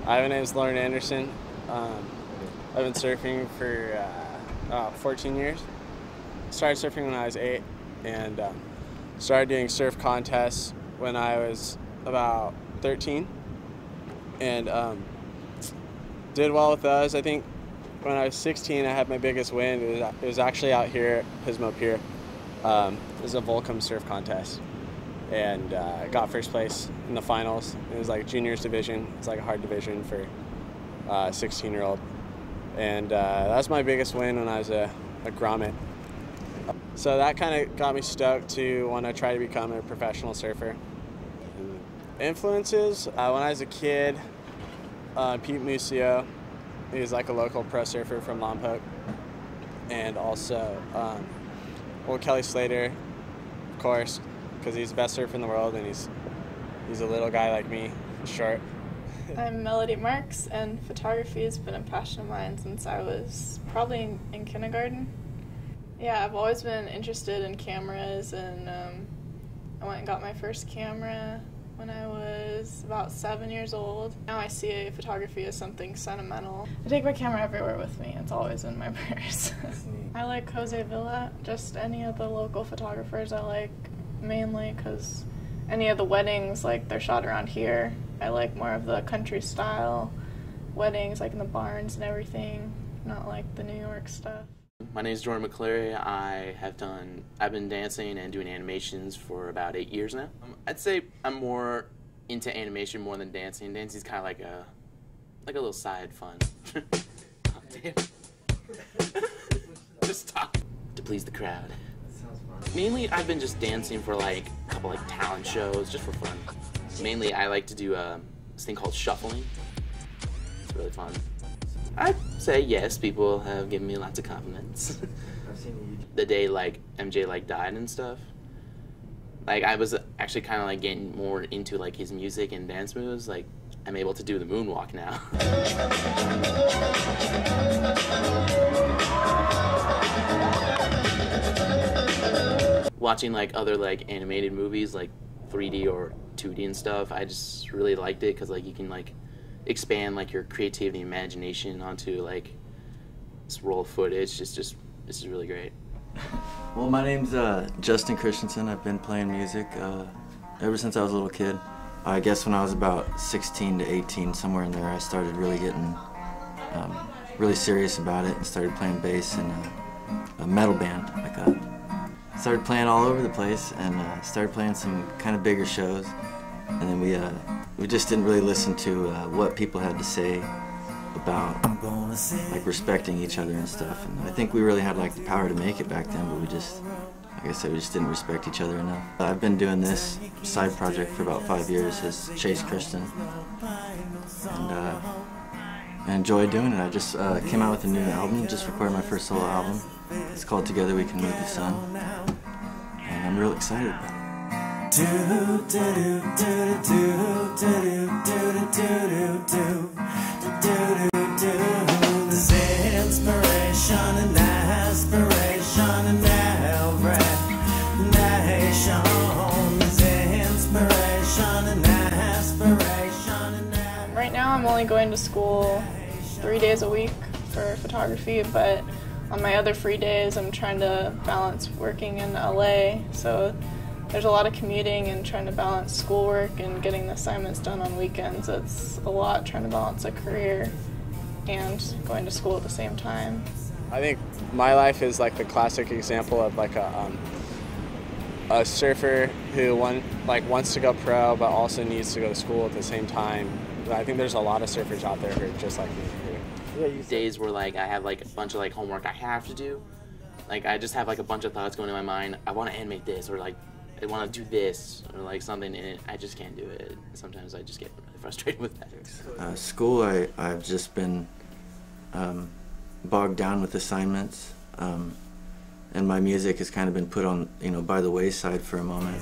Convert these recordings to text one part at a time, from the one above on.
My name is Lorin. I've been surfing for about 14 years. Started surfing when I was 8 and started doing surf contests when I was about 13 and did well with those. I think when I was 16 I had my biggest win. It was actually out here at Pismo Pier. It was a Volcom surf contest and I got first place in the finals. It was like juniors division. It's like a hard division for a 16-year-old. And that was my biggest win when I was a grommet. So that kind of got me stoked to want to try to become a professional surfer. Influences, when I was a kid, Pete Musio, he was like a local pro surfer from Lompoc. And also, Kelly Slater, of course, because he's the best surfer in the world and he's a little guy like me, short. I'm Melody Marks, and photography has been a passion of mine since I was probably in kindergarten. Yeah, I've always been interested in cameras, and I went and got my first camera when I was about 7 years old. Now I see photography as something sentimental. I take my camera everywhere with me. It's always in my purse. I like Jose Villa, just any of the local photographers I like, mainly because any of the weddings, like, they're shot around here. I like more of the country style weddings, like in the barns and everything, not like the New York stuff. My name is Jordan McCleary. I've been dancing and doing animations for about 8 years now. I'd say I'm more into animation more than dancing. Dancing's kind of like a little side fun. Oh, damn. Just stop to please the crowd. Mainly, I've been just dancing for like a couple like talent shows, just for fun. Mainly, I like to do this thing called shuffling. It's really fun. I'd say yes, people have given me lots of compliments. The day like MJ like died and stuff, like I was actually kind of like getting more into like his music and dance moves. Like I'm able to do the moonwalk now. Watching like other like animated movies like 3D or 2D and stuff, I just really liked it because like you can like expand like your creativity and imagination onto like this roll of footage. This is really great. Well, my name's Justen Christensen. I've been playing music ever since I was a little kid. I guess when I was about 16 to 18, somewhere in there, I started really getting really serious about it and started playing bass in a metal band. Started playing all over the place and started playing some kind of bigger shows. And then we just didn't really listen to what people had to say about like respecting each other and stuff. And I think we really had like the power to make it back then, but we just, like I said, we just didn't respect each other enough. I've been doing this side project for about 5 years as Chase Christen, and I enjoy doing it. I just came out with a new album, just recorded my first solo album. It's called Together We Can Move the Sun, and I'm real excited about it. There's inspiration and aspiration and every nation. There's inspiration and aspiration and Right now I'm only going to school 3 days a week for photography, but on my other free days I'm trying to balance working in LA, so there's a lot of commuting and trying to balance schoolwork and getting the assignments done on weekends. It's a lot trying to balance a career and going to school at the same time. I think my life is like the classic example of like a surfer who wants to go pro but also needs to go to school at the same time. I think there's a lot of surfers out there who are just like me. Days where like I have like a bunch of like homework I have to do. Like I just have like a bunch of thoughts going in my mind. I want to animate this, or like I want to do this, or like something, and I just can't do it. Sometimes I just get really frustrated with that. School, I've just been bogged down with assignments, and my music has kind of been put on, by the wayside for a moment.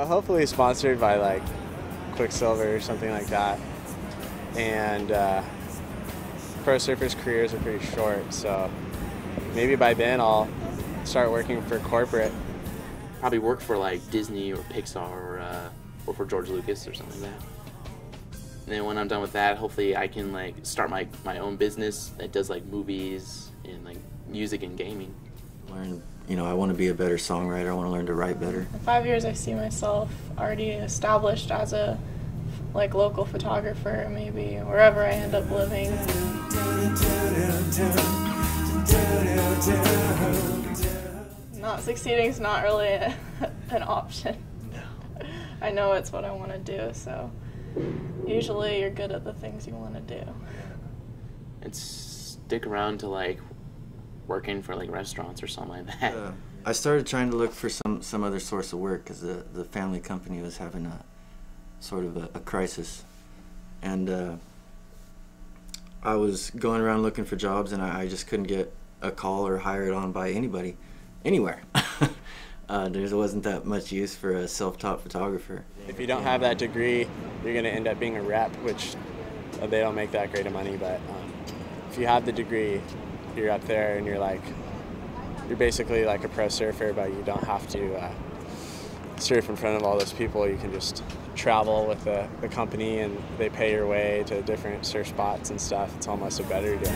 Hopefully sponsored by like Quicksilver or something like that. And pro surfers' careers are pretty short, so maybe by then I'll start working for corporate. Probably work for like Disney or Pixar or or for George Lucas or something like that. And then when I'm done with that, hopefully I can like start my own business that does like movies and like music and gaming. Learn, you know, I want to be a better songwriter. I want to learn to write better. In 5 years, I see myself already established as a like local photographer, maybe wherever I end up living. Not succeeding is not really an option. No. I know it's what I want to do, so usually you're good at the things you want to do. And stick around to like working for like restaurants or something like that. I started trying to look for some other source of work because the family company was having a sort of a crisis, and I was going around looking for jobs, and I just couldn't get a call or hired on by anybody anywhere. There wasn't that much use for a self-taught photographer. If you don't have that degree, you're going to end up being a rep, which they don't make that great of money, but if you have the degree, you're up there and you're basically like a pro surfer, but you don't have to surf in front of all those people. You can just travel with the company and they pay your way to different surf spots and stuff. It's almost a better deal.